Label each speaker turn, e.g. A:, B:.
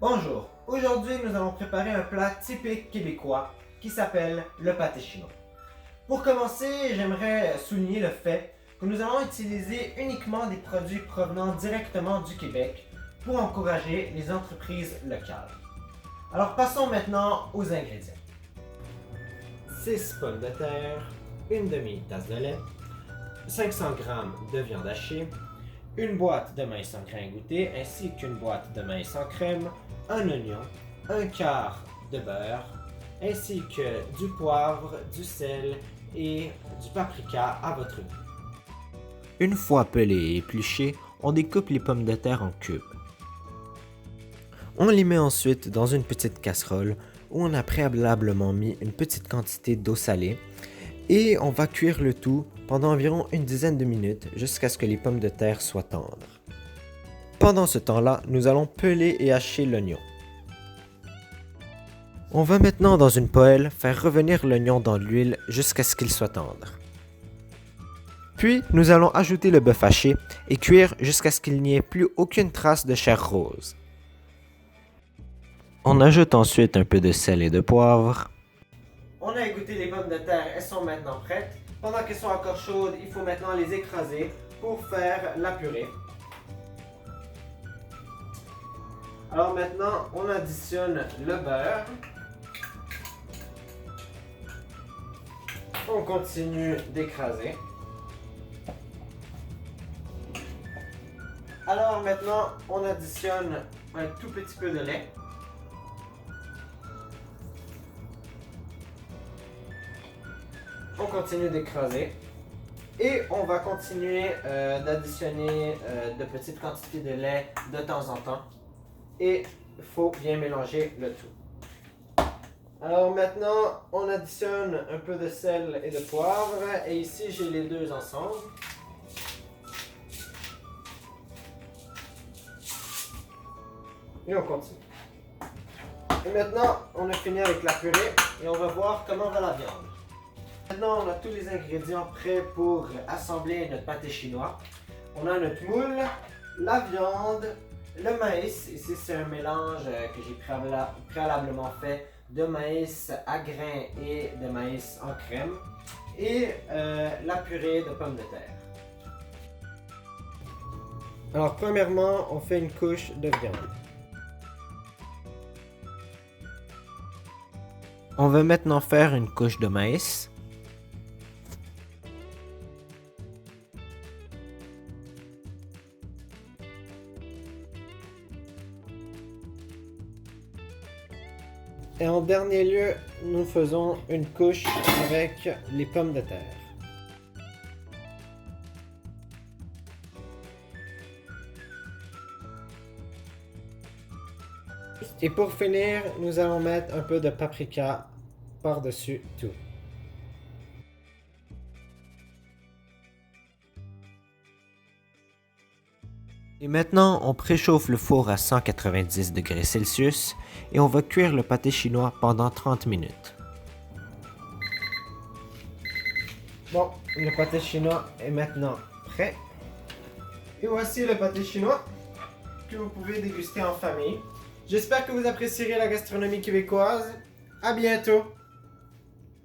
A: Bonjour, aujourd'hui nous allons préparer un plat typique québécois qui s'appelle le pâté chinois. Pour commencer, j'aimerais souligner le fait que nous allons utiliser uniquement des produits provenant directement du Québec pour encourager les entreprises locales. Alors passons maintenant aux ingrédients. 6 pommes de terre, une demi-tasse de lait, 500 g de viande hachée, une boîte de maïs en grains goûté ainsi qu'une boîte de maïs en crème, un oignon, un quart de beurre, ainsi que du poivre, du sel et du paprika à votre goût. Une fois pelées et épluchées, on découpe les pommes de terre en cubes. On les met ensuite dans une petite casserole où on a préalablement mis une petite quantité d'eau salée et on va cuire le tout pendant environ une dizaine de minutes jusqu'à ce que les pommes de terre soient tendres. Pendant ce temps-là, nous allons peler et hacher l'oignon. On va maintenant dans une poêle faire revenir l'oignon dans l'huile jusqu'à ce qu'il soit tendre. Puis, nous allons ajouter le bœuf haché et cuire jusqu'à ce qu'il n'y ait plus aucune trace de chair rose. On ajoute ensuite un peu de sel et de poivre. On a égoutter les pommes de terre, elles sont maintenant prêtes. Pendant qu'elles sont encore chaudes, il faut maintenant les écraser pour faire la purée. Alors maintenant, on additionne le beurre. On continue d'écraser. Alors maintenant, on additionne un tout petit peu de lait. On continue d'écraser. Et on va continuer d'additionner de petites quantités de lait de temps en temps. Et il faut bien mélanger le tout. Alors maintenant, on additionne un peu de sel et de poivre. Et ici, j'ai les deux ensemble. Et on continue. Et maintenant, on a fini avec la purée et on va voir comment va la viande. Maintenant, on a tous les ingrédients prêts pour assembler notre pâté chinois. On a notre moule, la viande, le maïs. Ici, c'est un mélange que j'ai préalablement fait de maïs à grains et de maïs en crème. Et la purée de pommes de terre. Alors, premièrement, on fait une couche de viande. On va maintenant faire une couche de maïs. Et en dernier lieu, nous faisons une couche avec les pommes de terre. Et pour finir, nous allons mettre un peu de paprika par-dessus tout. Et maintenant, on préchauffe le four à 190 degrés Celsius et on va cuire le pâté chinois pendant 30 minutes. Bon, le pâté chinois est maintenant prêt. Et voici le pâté chinois que vous pouvez déguster en famille. J'espère que vous apprécierez la gastronomie québécoise. À bientôt!